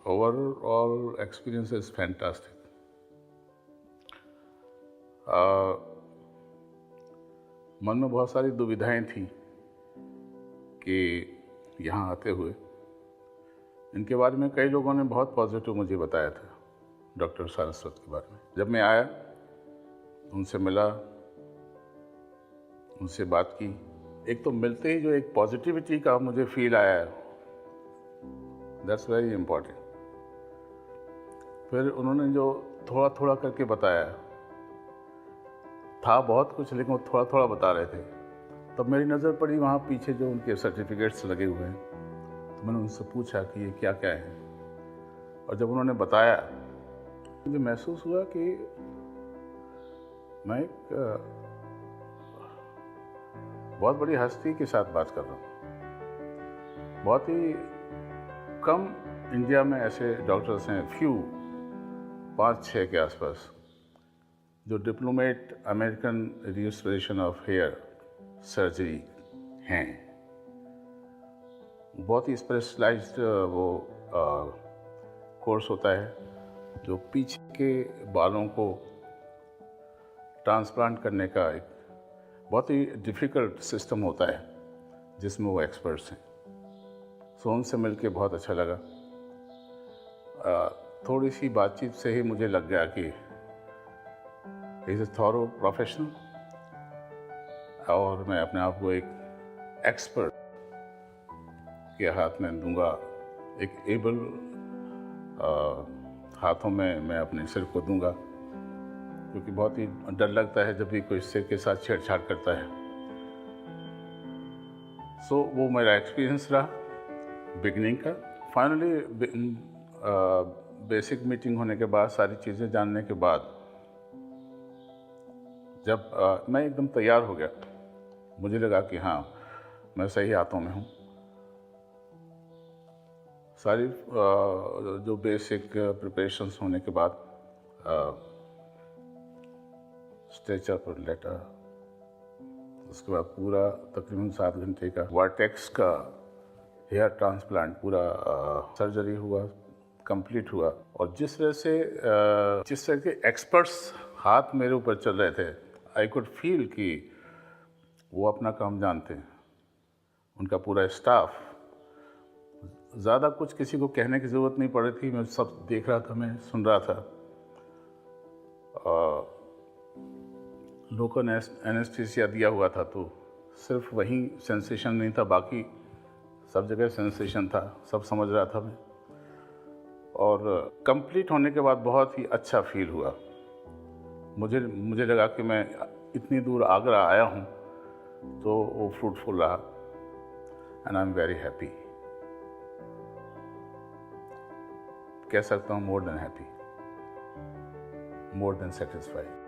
Overall experience is fantastic. मन में बहुत सारी दुविधाएं थी कि यहाँ आते हुए इनके बारे में कई लोगों ने बहुत पॉजिटिव मुझे बताया था, डॉक्टर सारस्वत के बारे में। जब मैं आया, उनसे मिला, उनसे बात की, एक तो मिलते ही जो एक पॉजिटिविटी का मुझे फील आया, दैट्स वेरी इम्पोर्टेंट। फिर उन्होंने जो थोड़ा थोड़ा करके बताया, था बहुत कुछ लेकिन वो थोड़ा थोड़ा बता रहे थे, तब मेरी नज़र पड़ी वहाँ पीछे जो उनके सर्टिफिकेट्स लगे हुए हैं। तो मैंने उनसे पूछा कि ये क्या क्या है, और जब उन्होंने बताया मुझे महसूस हुआ कि मैं एक बहुत बड़ी हस्ती के साथ बात कर रहा हूँ। बहुत ही कम इंडिया में ऐसे डॉक्टर्स हैं, फ्यू, 5-6 के आसपास, जो diplomate American restoration of hair surgery हैं। बहुत ही स्पेशलाइज्ड वो कोर्स होता है जो पीछे के बालों को ट्रांसप्लांट करने का एक बहुत ही डिफ़िकल्ट सिस्टम होता है जिसमें वो एक्सपर्ट्स हैं। सो उनसे मिलके बहुत अच्छा लगा। थोड़ी सी बातचीत से ही मुझे लग गया कि इज़ ए थॉरो प्रोफेशनल, और मैं अपने आप को एक एक्सपर्ट के हाथ में दूंगा, एक एबल हाथों में मैं अपने सिर को दूंगा, क्योंकि बहुत ही डर लगता है जब भी कोई सिर के साथ छेड़छाड़ करता है। सो वो मेरा एक्सपीरियंस रहा बिगनिंग का। फाइनली बेसिक मीटिंग होने के बाद, सारी चीज़ें जानने के बाद, जब मैं एकदम तैयार हो गया, मुझे लगा कि हाँ, मैं सही हाथों में हूँ। सारी जो बेसिक प्रिपरेशंस होने के बाद, स्ट्रेचर पर लेटा, उसके बाद पूरा तकरीबन 7 घंटे का वर्टेक्स का हेयर ट्रांसप्लांट पूरा सर्जरी हुआ, कंप्लीट हुआ। और जिस तरह के एक्सपर्ट्स हाथ मेरे ऊपर चल रहे थे, आई कुड फील कि वो अपना काम जानते हैं। उनका पूरा स्टाफ, ज़्यादा कुछ किसी को कहने की ज़रूरत नहीं पड़ी थी, मैं सब देख रहा था, मैं सुन रहा था। लोकल एनेस्थीसिया दिया हुआ था, तो सिर्फ वहीं सेंसेशन नहीं था, बाकी सब जगह सेंसेशन था, सब समझ रहा था मैं। और कंप्लीट होने के बाद बहुत ही अच्छा फील हुआ। मुझे लगा कि मैं इतनी दूर आगरा आया हूँ तो वो फ्रूटफुल रहा, and I am very happy. कह सकता हूँ more than happy, more than satisfied.